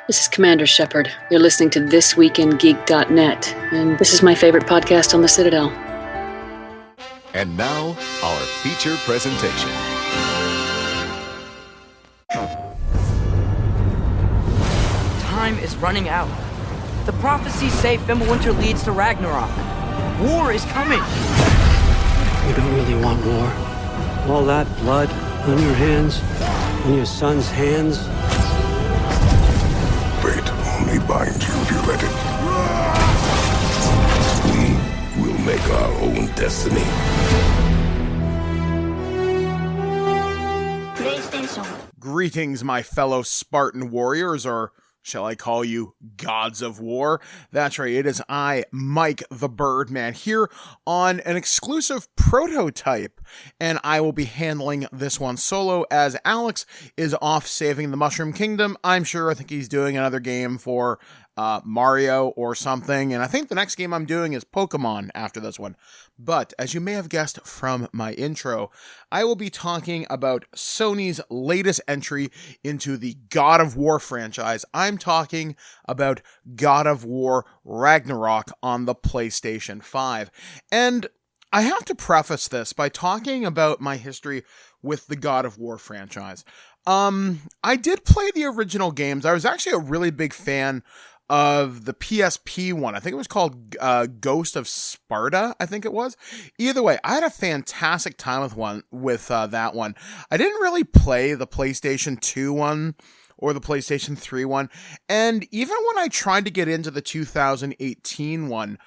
This is Commander Shepard. You're listening to ThisWeekInGeek.net, and this is my favorite podcast on the Citadel. And now, our feature presentation. Time is running out. The prophecies say Fimbulwinter leads to Ragnarok. War is coming. You don't really want war. All that blood on your hands, on your son's hands. Fate only binds you if you let it. We will make our own destiny. Greetings, my fellow Spartan warriors, or shall I call you gods of war? That's right, it is I, Mike the Birdman, here on an exclusive prototype, and I will be handling this one solo as Alex is off saving the Mushroom Kingdom. I think he's doing another game for Mario or something, and I think the next game I'm doing is Pokemon after this one. But, as you may have guessed from my intro, I will be talking about Sony's latest entry into the God of War franchise. I'm talking about God of War Ragnarok on the PlayStation 5. And I have to preface this by talking about my history with the God of War franchise. I did play the original games. I was actually a really big fan of the PSP one. I think it was called Ghost of Sparta, I think it was. Either way, I had a fantastic time with that one. I didn't really play the PlayStation 2 one or the PlayStation 3 one, and even when I tried to get into the 2018 one,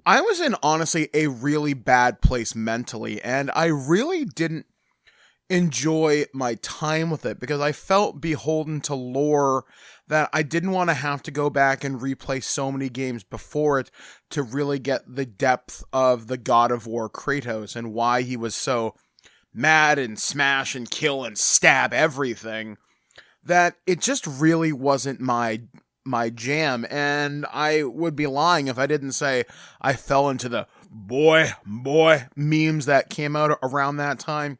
I was in, honestly, a really bad place mentally, and I really didn't enjoy my time with it because I felt beholden to lore that I didn't want to have to go back and replay so many games before it to really get the depth of the God of War Kratos and why he was so mad and smash and kill and stab everything, that it just really wasn't my jam. And I would be lying if I didn't say I fell into the boy memes that came out around that time.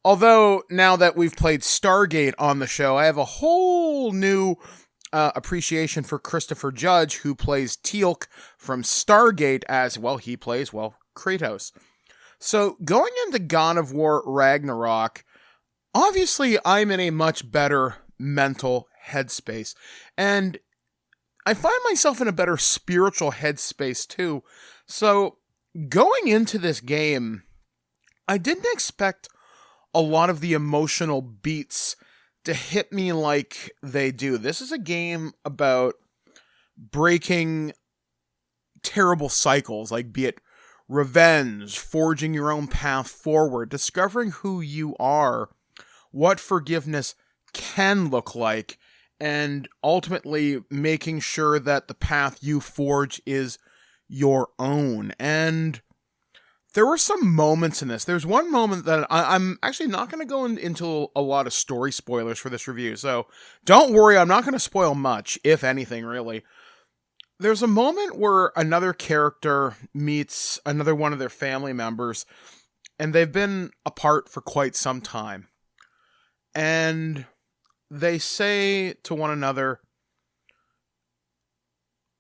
Although, now that we've played Stargate on the show, I have a whole new appreciation for Christopher Judge, who plays Teal'c from Stargate as, well, he plays, Kratos. So, going into God of War Ragnarok, obviously I'm in a much better mental headspace, and I find myself in a better spiritual headspace too. So, going into this game, I didn't expect a lot of the emotional beats to hit me like they do. This is a game about breaking terrible cycles, like be it revenge, forging your own path forward, discovering who you are, what forgiveness can look like, and ultimately making sure that the path you forge is your own. And there were some moments in this. There's one moment that I'm actually not going to go into a lot of story spoilers for this review, so don't worry, I'm not going to spoil much, if anything, really. There's a moment where another character meets another one of their family members, and they've been apart for quite some time. And they say to one another,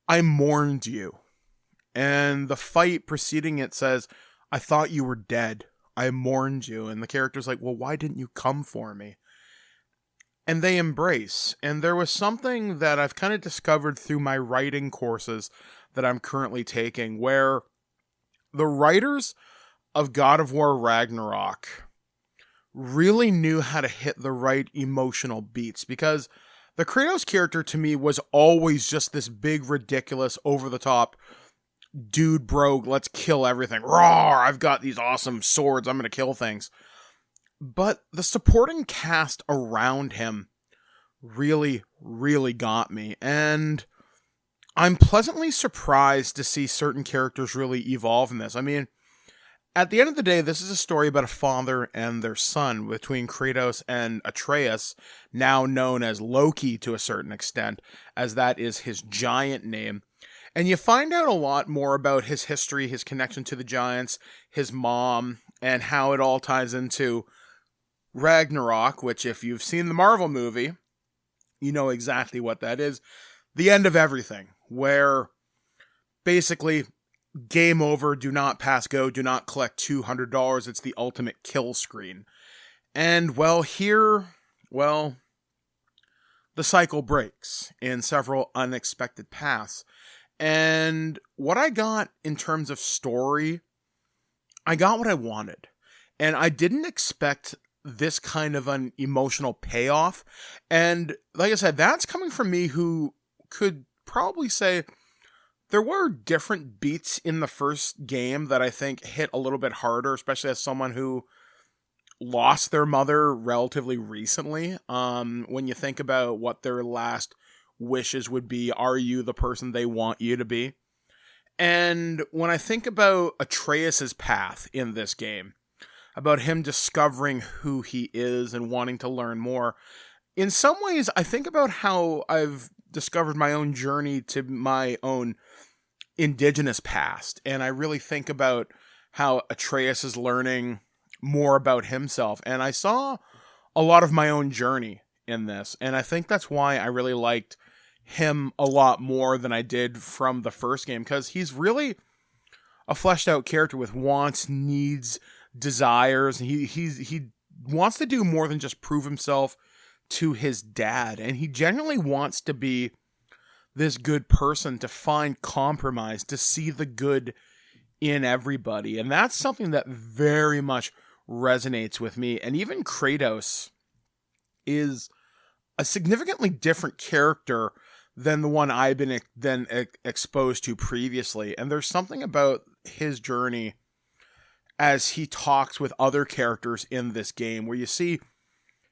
"I mourned you." And the fight preceding it says, "I thought you were dead. I mourned you." And the character's like, "Well, why didn't you come for me?" And they embrace. And there was something that I've kind of discovered through my writing courses that I'm currently taking, where the writers of God of War Ragnarok really knew how to hit the right emotional beats, because the Kratos character to me was always just this big, ridiculous, over-the-top dude, bro, let's kill everything. Roar, I've got these awesome swords, I'm gonna kill things. But the supporting cast around him really, really got me. And I'm pleasantly surprised to see certain characters really evolve in this. I mean, at the end of the day, this is a story about a father and their son, between Kratos and Atreus, now known as Loki to a certain extent, as that is his giant name. And you find out a lot more about his history, his connection to the giants, his mom, and how it all ties into Ragnarok, which, if you've seen the Marvel movie, you know exactly what that is. The end of everything, where basically game over, do not pass go, do not collect $200. It's the ultimate kill screen. And well, here, well, the cycle breaks in several unexpected paths. And what I got in terms of story, I got what I wanted. And I didn't expect this kind of an emotional payoff. And like I said, that's coming from me who could probably say there were different beats in the first game that I think hit a little bit harder, especially as someone who lost their mother relatively recently. When you think about what their last wishes would be, are you the person they want you to be? And when I think about Atreus's path in this game, about him discovering who he is and wanting to learn more, in some ways I think about how I've discovered my own journey to my own indigenous past, and I really think about how Atreus is learning more about himself, and I saw a lot of my own journey in this, and I think that's why I really liked him a lot more than I did from the first game, because he's really a fleshed out character with wants, needs, desires. He wants to do more than just prove himself to his dad, and he genuinely wants to be this good person, to find compromise, to see the good in everybody, and that's something that very much resonates with me. And even Kratos is a significantly different character than the one I've been exposed to previously, and there's something about his journey as he talks with other characters in this game where you see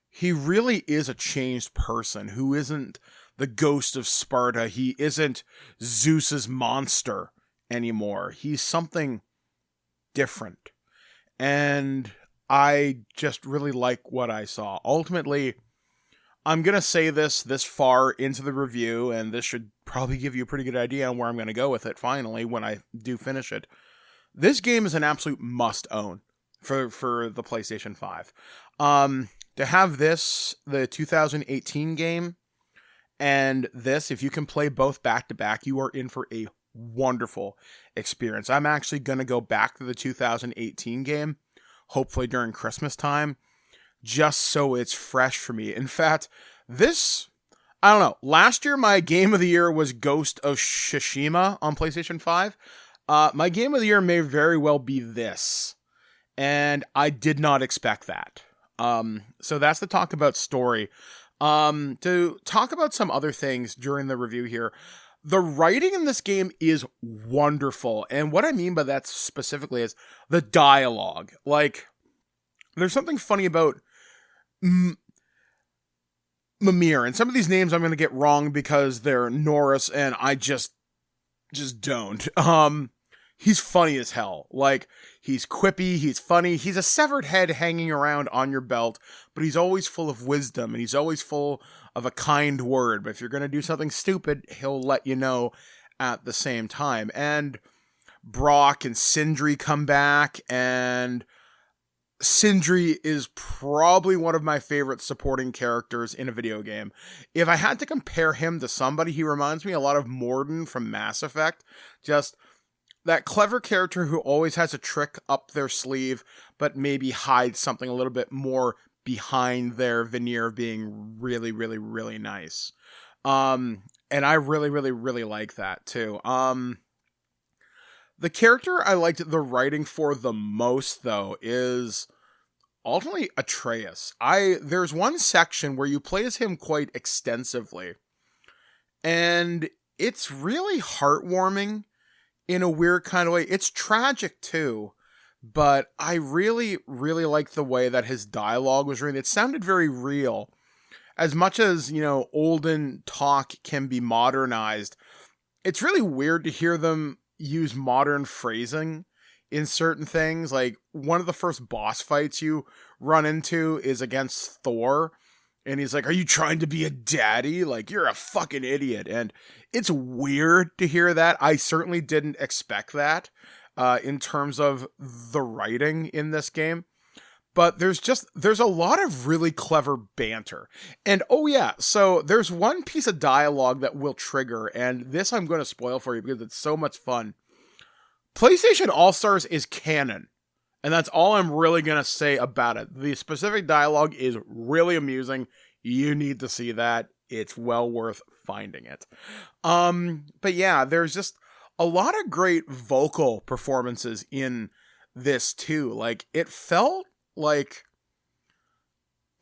he really is a changed person who isn't the ghost of Sparta. He isn't Zeus's monster anymore. He's something different. And I just really like what I saw. Ultimately, I'm going to say this far into the review, and this should probably give you a pretty good idea on where I'm going to go with it finally when I do finish it. This game is an absolute must-own for the PlayStation 5. To have this, the 2018 game, and this, if you can play both back-to-back, you are in for a wonderful experience. I'm actually going to go back to the 2018 game, hopefully during Christmas time, just so it's fresh for me. In fact, this, I don't know, last year my game of the year was Ghost of Tsushima on PlayStation 5. My game of the year may very well be this, and I did not expect that. So that's the talk about story. To talk about some other things during the review here, the writing in this game is wonderful, and what I mean by that specifically is the dialogue. Like, there's something funny about Mimir, and some of these names I'm going to get wrong because they're Norse, and I just don't. He's funny as hell. Like, he's quippy, he's funny, he's a severed head hanging around on your belt, but he's always full of wisdom, and he's always full of a kind word. But if you're going to do something stupid, he'll let you know at the same time. And Brock and Sindri come back, and Sindri is probably one of my favorite supporting characters in a video game. If I had to compare him to somebody, he reminds me a lot of Morden from Mass Effect. Just that clever character who always has a trick up their sleeve, but maybe hides something a little bit more behind their veneer of being really, really, really nice. And I really, really, really like that too. The character I liked the writing for the most, though, is ultimately Atreus. There's one section where you play as him quite extensively, and it's really heartwarming in a weird kind of way. It's tragic too, but I really, really like the way that his dialogue was written. It sounded very real. As much as, olden talk can be modernized, it's really weird to hear them use modern phrasing in certain things. Like, one of the first boss fights you run into is against Thor, and he's like, "Are you trying to be a daddy? Like, you're a fucking idiot." And it's weird to hear that. I certainly didn't expect that in terms of the writing in this game. But there's a lot of really clever banter. And oh yeah, so there's one piece of dialogue that will trigger, and this I'm going to spoil for you because it's so much fun. PlayStation All-Stars is canon. And that's all I'm really going to say about it. The specific dialogue is really amusing. You need to see that. It's well worth finding it. But yeah, there's just a lot of great vocal performances in this too. Like, it felt like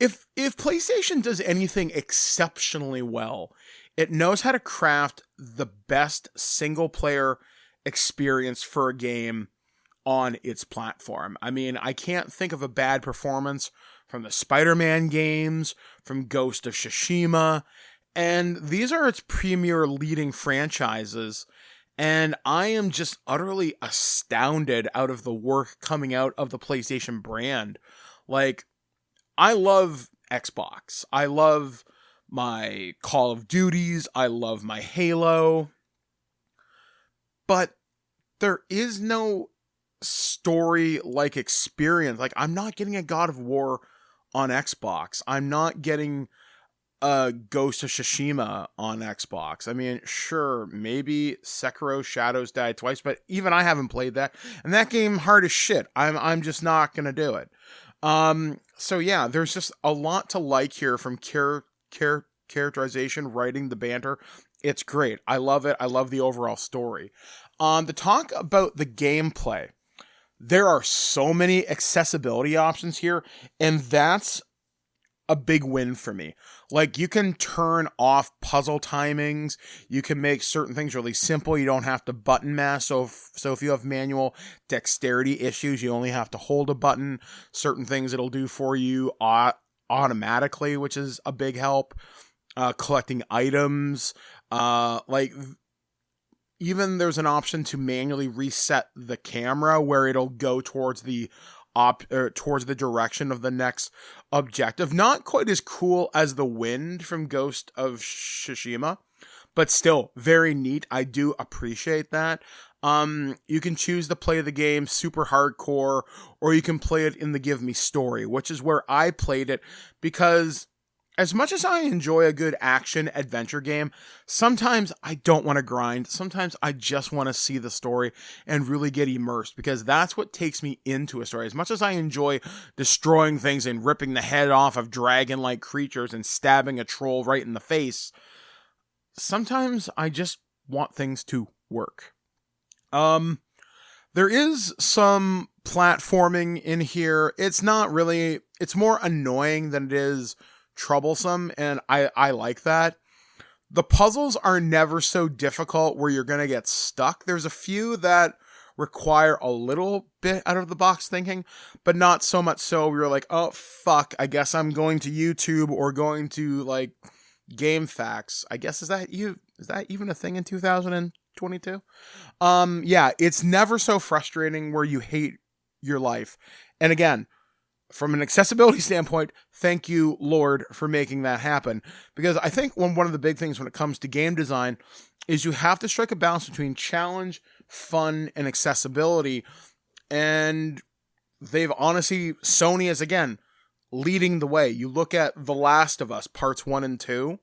if PlayStation does anything exceptionally well, it knows how to craft the best single player experience for a game on its platform. I mean, I can't think of a bad performance from the Spider-Man games, from Ghost of Tsushima, and these are its premier leading franchises. And I am just utterly astounded out of the work coming out of the PlayStation brand. Like, I love Xbox. I love my Call of Duties. I love my Halo. But there is no story-like experience. Like, I'm not getting a God of War on Xbox. I'm not getting Ghost of Tsushima on Xbox. I mean, sure, maybe Sekiro Shadows Die Twice, but even I haven't played that, and that game hard as shit. I'm just not gonna do it. So yeah, there's just a lot to like here from characterization, writing, the banter. It's great. I love it. I love the overall story. To talk about the gameplay, there are so many accessibility options here, and that's a big win for me. Like, you can turn off puzzle timings. You can make certain things really simple. You don't have to button mash. So if you have manual dexterity issues, you only have to hold a button. Certain things it'll do for you automatically, which is a big help. Collecting items. Even there's an option to manually reset the camera where it'll go towards the direction of the next objective. Not quite as cool as the wind from Ghost of Tsushima, but still very neat. I do appreciate that. You can choose to play the game super hardcore, or you can play it in the give me story, which is where I played it, because as much as I enjoy a good action adventure game, sometimes I don't want to grind. Sometimes I just want to see the story and really get immersed, because that's what takes me into a story. As much as I enjoy destroying things and ripping the head off of dragon-like creatures and stabbing a troll right in the face, sometimes I just want things to work. There is some platforming in here. It's more annoying than it is troublesome, and I like that. The puzzles are never so difficult where you're gonna get stuck. There's a few that require a little bit out of the box thinking, but not so much so you're like, oh fuck, I guess I'm going to YouTube or going to like Game Facts. I guess is that even a thing in 2022? Yeah, it's never so frustrating where you hate your life. And again, from an accessibility standpoint, thank you, Lord, for making that happen. Because I think one of the big things when it comes to game design is you have to strike a balance between challenge, fun, and accessibility. And Sony is, again, leading the way. You look at The Last of Us, parts 1 and 2,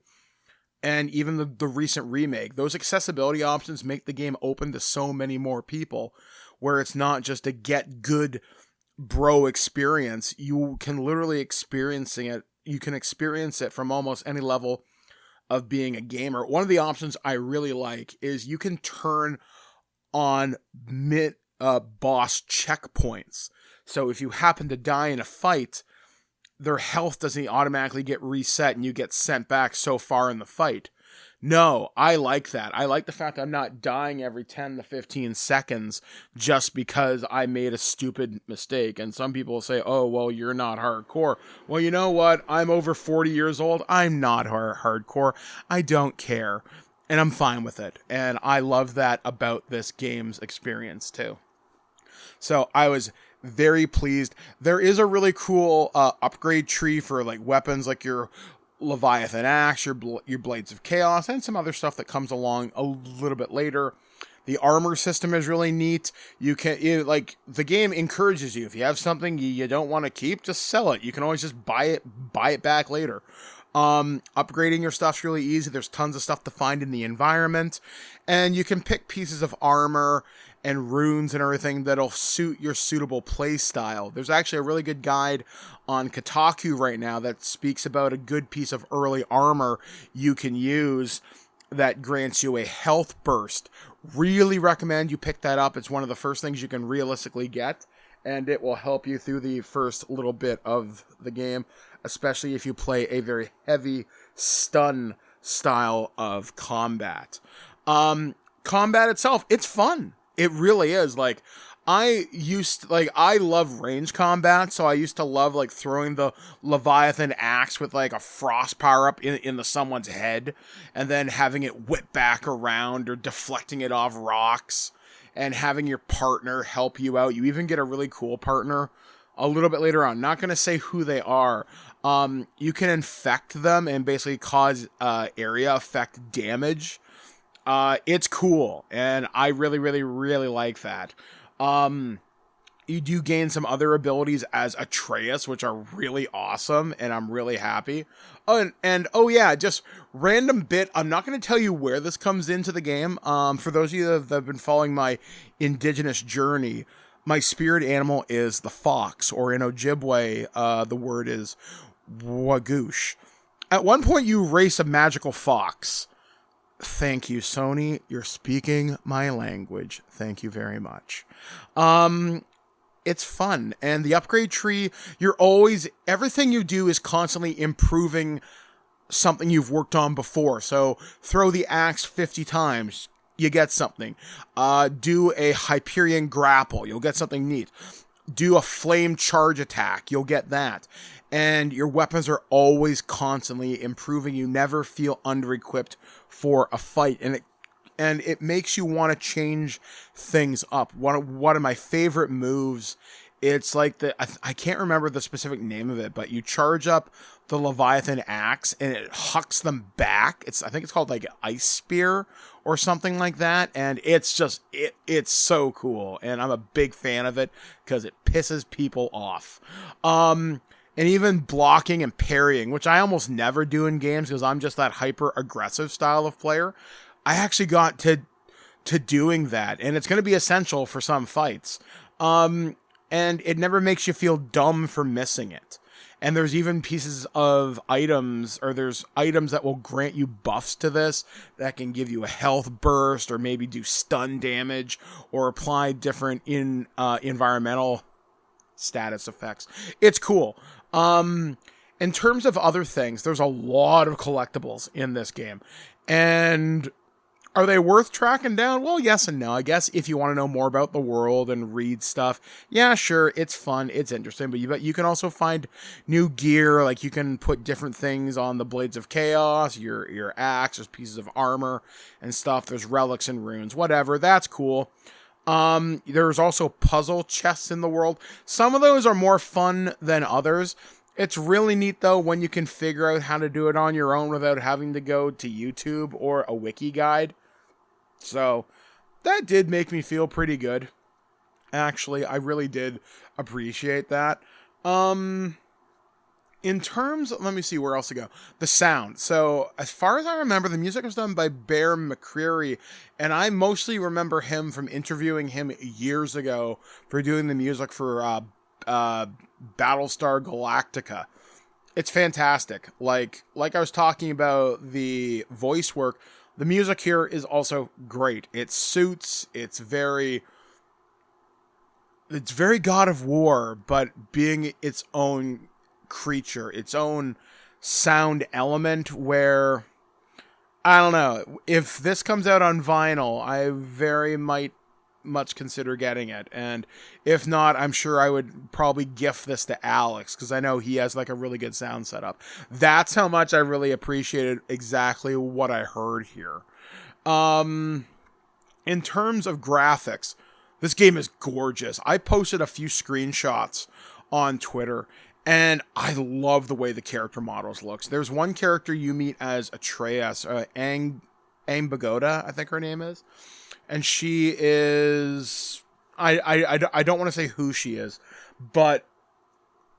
and even the recent remake. Those accessibility options make the game open to so many more people, where it's not just a get good bro experience. You can literally experience it from almost any level of being a gamer. One of the options I really like is you can turn on boss checkpoints. So if you happen to die in a fight, their health doesn't automatically get reset and you get sent back so far in the fight. No, I like that. I like the fact that I'm not dying every 10 to 15 seconds just because I made a stupid mistake. And some people say, oh, well, you're not hardcore. Well, you know what? I'm over 40 years old. I'm not hardcore. I don't care. And I'm fine with it. And I love that about this game's experience, too. So I was very pleased. There is a really cool upgrade tree for like weapons, like your Leviathan Axe, your Blades of Chaos, and some other stuff that comes along a little bit later. The armor system is really neat. Like, the game encourages you. If you have something you don't want to keep, just sell it. You can always just buy it back later. Upgrading your stuff's really easy. There's tons of stuff to find in the environment, and you can pick pieces of armor and runes and everything that'll suit your suitable play style. There's actually a really good guide on Kotaku right now that speaks about a good piece of early armor you can use that grants you a health burst. Really recommend you pick that up. It's one of the first things you can realistically get, and it will help you through the first little bit of the game, especially if you play a very heavy stun style of combat. Combat itself, it's fun. It really is. Like, I love range combat, so I used to love, like, throwing the Leviathan axe with, like, a frost power-up in someone's head, and then having it whip back around, or deflecting it off rocks, and having your partner help you out. You even get a really cool partner a little bit later on. Not going to say who they are. You can infect them and basically cause area effect damage. It's cool, and I really, really, really like that. You do gain some other abilities as Atreus, which are really awesome, and I'm really happy. Oh yeah, just random bit. I'm not going to tell you where this comes into the game. For those of you that have been following my indigenous journey, my spirit animal is the fox, or in Ojibwe, the word is wagoosh. At one point, you race a magical fox. Thank you, Sony. You're speaking my language. Thank you very much. It's fun. And the upgrade tree, everything you do is constantly improving something you've worked on before. So throw the axe 50 times, you get something. Do a Hyperion grapple, you'll get something neat. Do a flame charge attack, you'll get that. And your weapons are always constantly improving. You never feel under-equipped for a fight. And it makes you want to change things up. One of my favorite moves, it's like I can't remember the specific name of it, but you charge up the Leviathan axe and it hucks them back. I think it's called like Ice Spear or something like that. And it's just, it's so cool. And I'm a big fan of it because it pisses people off. And even blocking and parrying, which I almost never do in games because I'm just that hyper-aggressive style of player. I actually got to doing that, and it's going to be essential for some fights. And it never makes you feel dumb for missing it. And there's even pieces of items, or there's items that will grant you buffs to this that can give you a health burst, or maybe do stun damage, or apply different environmental status effects. It's cool. In terms of other things, there's a lot of collectibles in this game. And are they worth tracking down? Well, yes and no. I guess if you want to know more about the world and read stuff, yeah, sure, it's fun, it's interesting, but you can also find new gear, like you can put different things on the Blades of Chaos, your axe, there's pieces of armor and stuff, there's relics and runes, whatever, that's cool. There's also puzzle chests in the world. Some of those are more fun than others. It's really neat, though, when you can figure out how to do it on your own without having to go to YouTube or a wiki guide. So, that did make me feel pretty good. Actually, I really did appreciate that. In terms, let me see where else to go. The sound. So, as far as I remember, the music was done by Bear McCreary, and I mostly remember him from interviewing him years ago for doing the music for Battlestar Galactica. It's fantastic. Like I was talking about the voice work, the music here is also great. It suits, it's very God of War, but being its own creature, its own sound element, where I don't know, if this comes out on vinyl, I very much consider getting it, and if not, I'm sure I would probably gift this to Alex because I know he has like a really good sound setup. That's how much I really appreciated exactly what I heard here. In terms of graphics, this game is gorgeous. I posted a few screenshots on Twitter, and I love the way the character models looks. There's one character you meet as Atreus, Aim Bagoda, I think her name is. And she is... I don't want to say who she is, but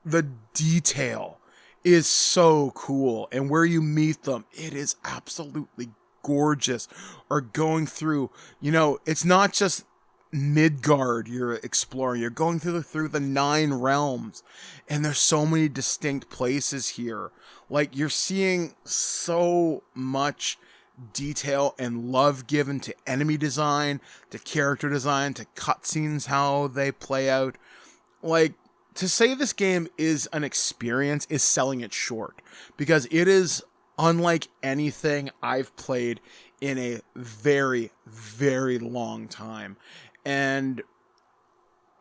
the detail is so cool. And where you meet them, it is absolutely gorgeous. Or going through, it's not just Midgard you're exploring. You're going through the 9 realms. And there's so many distinct places here. Like, you're seeing so much detail and love given to enemy design, to character design, to cutscenes, how they play out. Like, to say this game is an experience is selling it short, because it is unlike anything I've played in a very, very long time. And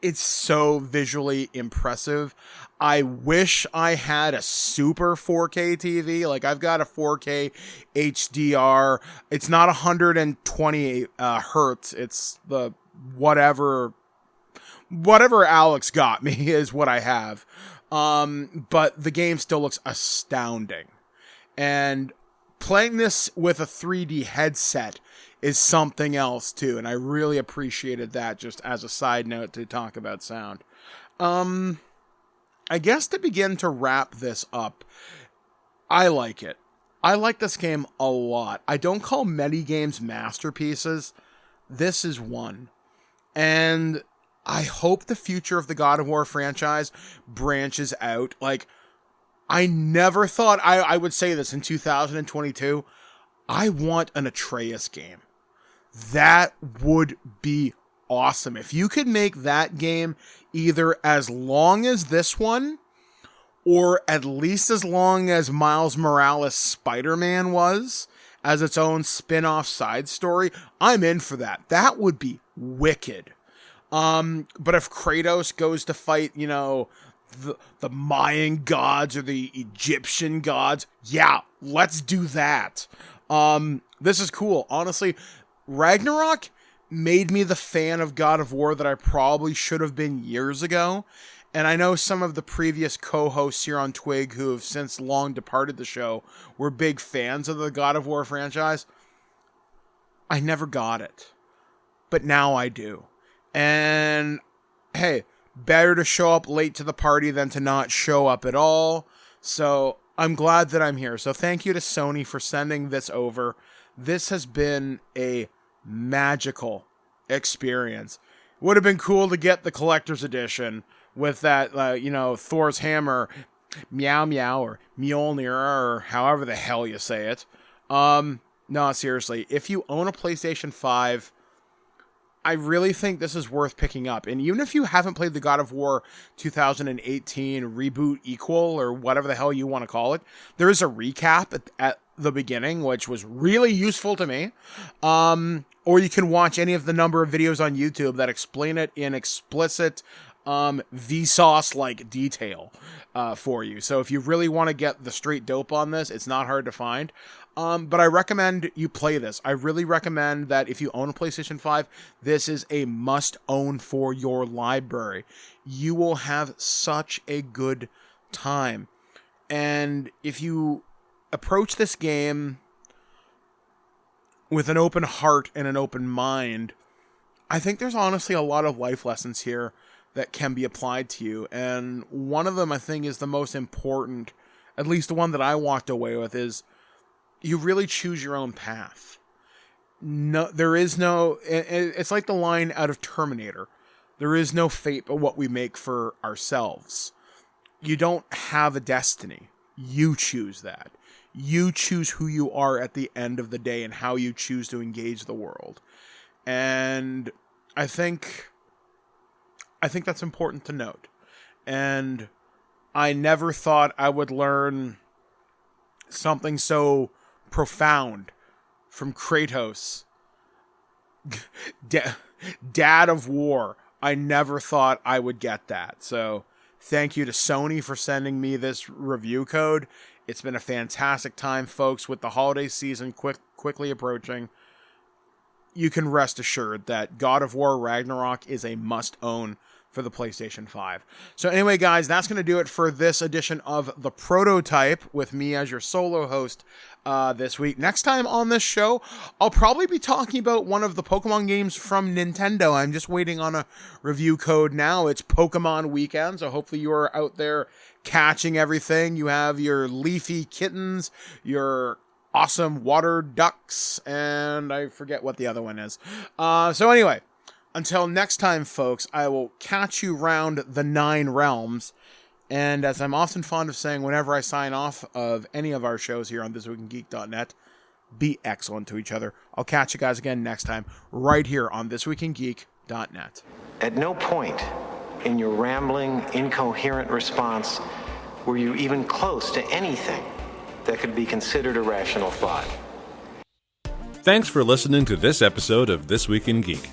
it's so visually impressive. I wish I had a super 4K TV. Like, I've got a 4K HDR. It's not 120 hertz. It's the whatever Alex got me is what I have. But the game still looks astounding. And playing this with a 3D headset is something else too, and I really appreciated that, just as a side note to talk about sound. I guess to begin to wrap this up, I like it. I like this game a lot. I don't call many games masterpieces. This is one. And I hope the future of the God of War franchise branches out. Like, I never thought I would say this in 2022. I want an Atreus game. That would be awesome. If you could make that game either as long as this one, or at least as long as Miles Morales' Spider-Man was, as its own spin-off side story, I'm in for that. That would be wicked. But if Kratos goes to fight, the Mayan gods or the Egyptian gods, yeah, let's do that. This is cool. Honestly, Ragnarok made me the fan of God of War that I probably should have been years ago. And I know some of the previous co-hosts here on Twig, who have since long departed the show, were big fans of the God of War franchise. I never got it. But now I do. And hey, better to show up late to the party than to not show up at all. So I'm glad that I'm here. So thank you to Sony for sending this over. This has been a magical experience. Would have been cool to get the collector's edition with that, Thor's hammer, meow meow, or Mjolnir, or however the hell you say it. No, seriously, if you own a PlayStation 5, I really think this is worth picking up. And even if you haven't played the God of War 2018 reboot equal, or whatever the hell you want to call it, there is a recap at the beginning, which was really useful to me. Or you can watch any of the number of videos on YouTube that explain it in explicit Vsauce-like detail for you. So if you really want to get the straight dope on this, it's not hard to find. But I recommend you play this. I really recommend that if you own a PlayStation 5, this is a must-own for your library. You will have such a good time. And if you approach this game with an open heart and an open mind, I think there's honestly a lot of life lessons here that can be applied to you. And one of them, I think, is the most important, at least the one that I walked away with, is you really choose your own path. No, there is no, it's like the line out of Terminator. There is no fate but what we make for ourselves. You don't have a destiny. You choose that. You choose who you are at the end of the day and how you choose to engage the world. And I think that's important to note. And I never thought I would learn something so profound from Kratos, Dad of War. I never thought I would get that. So thank you to Sony for sending me this review code. It's been a fantastic time, folks, with the holiday season quickly approaching. You can rest assured that God of War Ragnarok is a must-own for the PlayStation 5. So anyway, guys, that's going to do it for this edition of The Prototype with me as your solo host this week. Next time on this show, I'll probably be talking about one of the Pokemon games from Nintendo. I'm just waiting on a review code now. It's Pokemon Weekend, so hopefully you are out there catching everything. You have your leafy kittens, your awesome water ducks, and I forget what the other one is. So anyway, until next time, folks, I will catch you round the 9 realms. And as I'm often fond of saying whenever I sign off of any of our shows here on ThisWeekInGeek.net, be excellent to each other. I'll catch you guys again next time, right here on ThisWeekInGeek.net. At no point in your rambling, incoherent response were you even close to anything that could be considered a rational thought. Thanks for listening to this episode of This Week in Geek.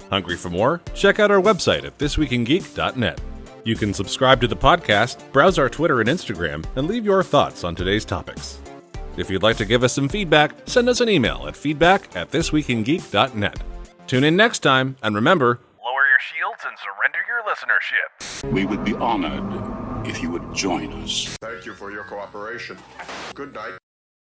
Hungry for more? Check out our website at ThisWeekInGeek.net. You can subscribe to the podcast, browse our Twitter and Instagram, and leave your thoughts on today's topics. If you'd like to give us some feedback, send us an email at feedback@ThisWeekInGeek.net. Tune in next time, and remember, lower your shields and surrender your listenership. We would be honored if you would join us. Thank you for your cooperation. Good night.